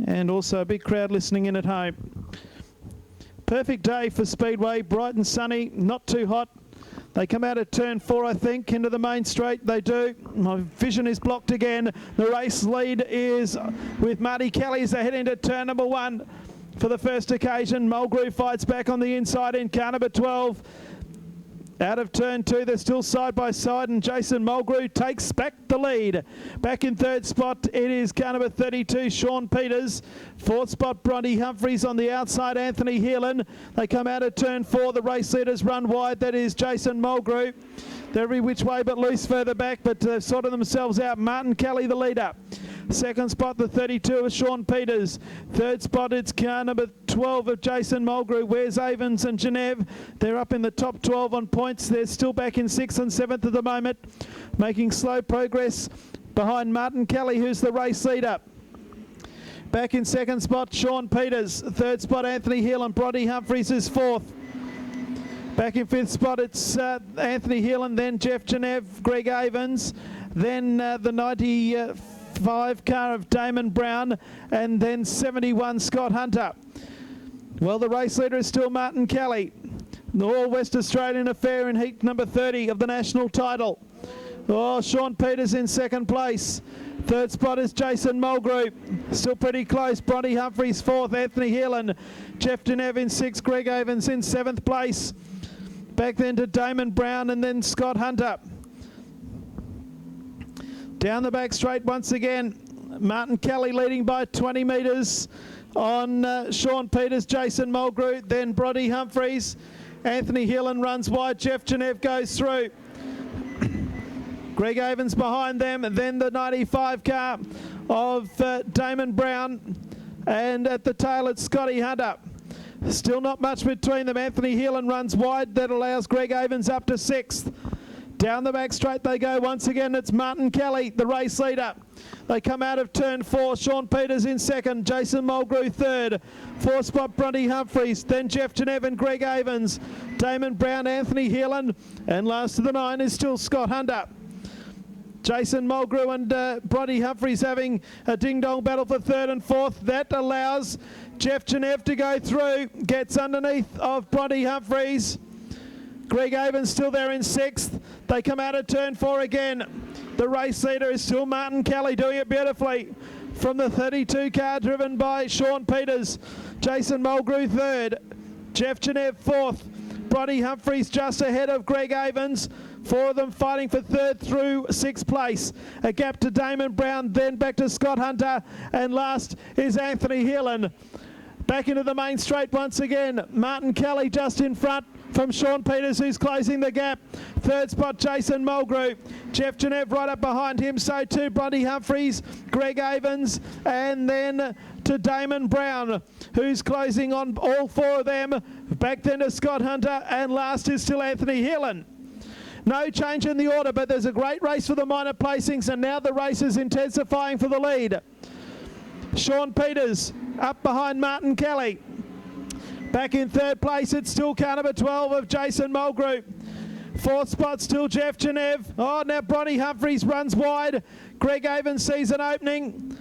And also a big crowd listening in at home. Perfect day for Speedway, bright and sunny, not too hot. They come out at turn 4, I think, into the main straight. They do. My vision is blocked again. The race lead is with Marty Kelly as they head into turn number 1 for the first occasion. Mulgrew fights back on the inside in car number 12. Out of turn 2, they're still side by side, and Jason Mulgrew takes back the lead. Back in third spot, it is car number 32, Sean Peters. Fourth spot, Bronte Humphries on the outside, Anthony Heelan. They come out of turn 4, the race leaders run wide, that is Jason Mulgrew. They're every which way but loose further back, but they've sorted themselves out. Martin Kelly, the leader. Second spot, the 32 of Sean Peters. Third spot, it's car number 12 of Jason Mulgrew. Where's Avens and Genève? They're up in the top 12 on points. They're still back in 6th and 7th at the moment, making slow progress behind Martin Kelly, who's the race leader. Back in second spot, Sean Peters. Third spot, Anthony Heelan. Bronte Humphries is 4th. Back in 5th spot, it's Anthony Heelan, then Jeff Genève, Greg Avens, then the 95 car of Damon Brown, and then 71 Scott Hunter. Well, the race leader is still Martin Kelly. The All West Australian affair in heat number 30 of the national title. Oh, Sean Peters in second place. Third spot is Jason Mulgrew. Still pretty close. Bronte Humphries 4th. Anthony Heelan. Jeff Genève in 6th. Greg Avens in 7th place. Back then to Damon Brown and then Scott Hunter. Down the back straight once again. Martin Kelly leading by 20 metres on Sean Peters, Jason Mulgrew, then Bronte Humphries. Anthony Heelan runs wide. Jeff Genève goes through. Greg Avens behind them, and then the 95 car of Damon Brown. And at the tail, it's Scotty Hunter. Still not much between them. Anthony Heelan runs wide. That allows Greg Avens up to 6th. Down the back straight they go once again. It's Martin Kelly, the race leader. They come out of turn 4. Sean Peters in 2nd. Jason Mulgrew 3rd. 4th spot, Bronte Humphries. Then Jeff Genève and Greg Avens. Damon Brown, Anthony Heelan. And last of the 9 is still Scott Hunter. Jason Mulgrew and Bronte Humphries having a ding-dong battle for 3rd and 4th. That allows Jeff Genève to go through. Gets underneath of Bronte Humphries. Greg Avens still there in 6th. They come out of turn 4 again. The race leader is still Martin Kelly, doing it beautifully. From the 32 car driven by Sean Peters. Jason Mulgrew 3rd. Jeff Genève 4th. Bronte Humphries just ahead of Greg Avens. 4 of them fighting for 3rd through 6th place. A gap to Damon Brown, then back to Scott Hunter. And last is Anthony Heelan. Back into the main straight once again. Martin Kelly just in front from Sean Peters, who's closing the gap. 3rd spot, Jason Mulgrew. Jeff Genève right up behind him. So too Bronte Humphries, Greg Avens, and then to Damon Brown, who's closing on all 4 of them. Back then to Scott Hunter, and last is still Anthony Heelan. No change in the order, but there's a great race for the minor placings, and now the race is intensifying for the lead. Sean Peters up behind Martin Kelly. Back in 3rd place, it's still car number 12 of Jason Mulgrew. 4th spot, still Jeff Genève. Oh, now Bronte Humphries runs wide. Greg Avens sees an opening.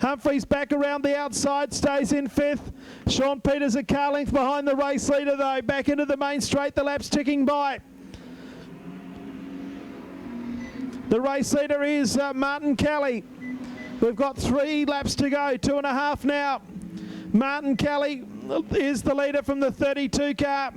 Humphries back around the outside, stays in 5th. Sean Peters a car length behind the race leader though. Back into the main straight, the lap's ticking by. The race leader is Martin Kelly. We've got 3 laps to go, 2.5 now. Martin Kelly is the leader from the 32 car,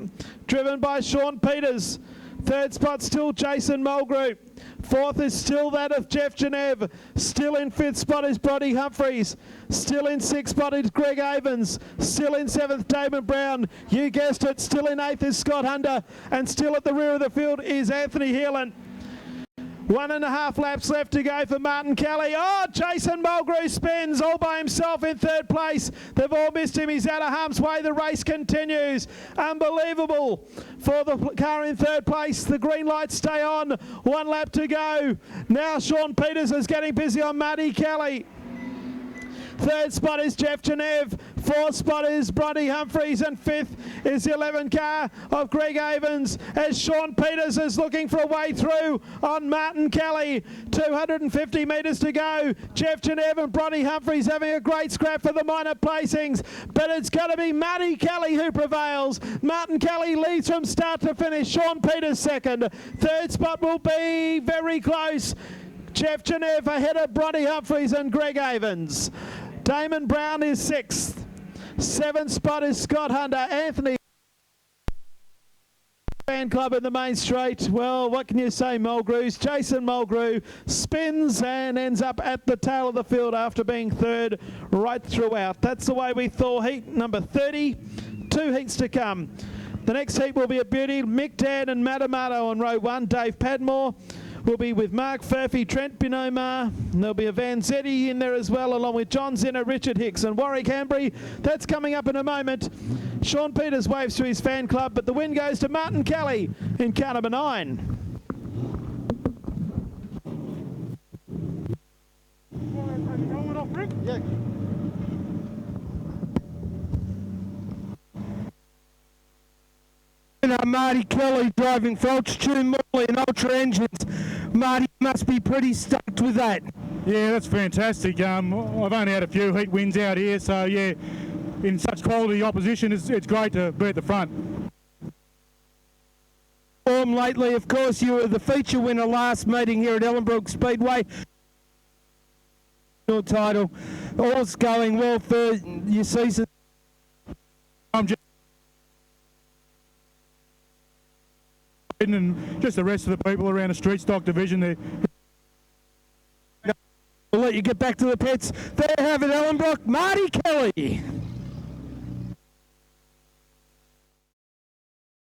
driven by Sean Peters. 3rd spot still Jason Mulgrew. 4th is still that of Jeff Genève. Still in 5th spot is Bronte Humphries. Still in 6th spot is Greg Avens. Still in 7th, Damon Brown. You guessed it, still in 8th is Scott Hunter. And still at the rear of the field is Anthony Heelan. 1.5 laps left to go for Martin Kelly. Oh, Jason Mulgrew spins all by himself in 3rd place. They've all missed him. He's out of harm's way. The race continues. Unbelievable for the car in 3rd place. The green lights stay on. 1 lap to go. Now Sean Peters is getting busy on Marty Kelly. Third spot is Jeff Genev. Fourth spot is Bronte Humphries. And fifth is the 11 car of Greg Avens as Sean Peters is looking for a way through on Martin Kelly. 250 metres to go. Jeff Genev and Bronte Humphries having a great scrap for the minor placings, but it's going to be Marty Kelly who prevails. Martin Kelly leads from start to finish. Sean Peters second. Third spot will be very close. Jeff Genev ahead of Bronte Humphries and Greg Avens. Damon Brown is sixth. Seventh spot is Scott Hunter. Anthony Fan Club in the main straight. Well, what can you say, Mulgrews? Jason Mulgrew spins and ends up at the tail of the field after being third right throughout. That's the way we thought heat number 30. 2 heats to come. The next heat will be a beauty. Mick Dan and Matamato on row 1. Dave Padmore will be with Mark Furphy, Trent Binomar. There'll be a Vanzetti in there as well, along with John Zinner, Richard Hicks and Warwick Hambry. That's coming up in a moment. Sean Peters waves to his fan club, but the win goes to Martin Kelly in car number 9. Yeah. Marty Kelly driving Fortune Morley and Ultra Engines. Marty must be pretty stoked with that. Yeah, that's fantastic. I've only had a few heat wins out here, so yeah, in such quality opposition, it's great to be at the front. Lately, of course, you were the feature winner last meeting here at Ellenbrook Speedway. Your title, all's going well for your season. I'm just and just the rest of the people around the street stock division there. We'll let you get back to the pits. There you have it, Ellenbrook, Marty Kelly.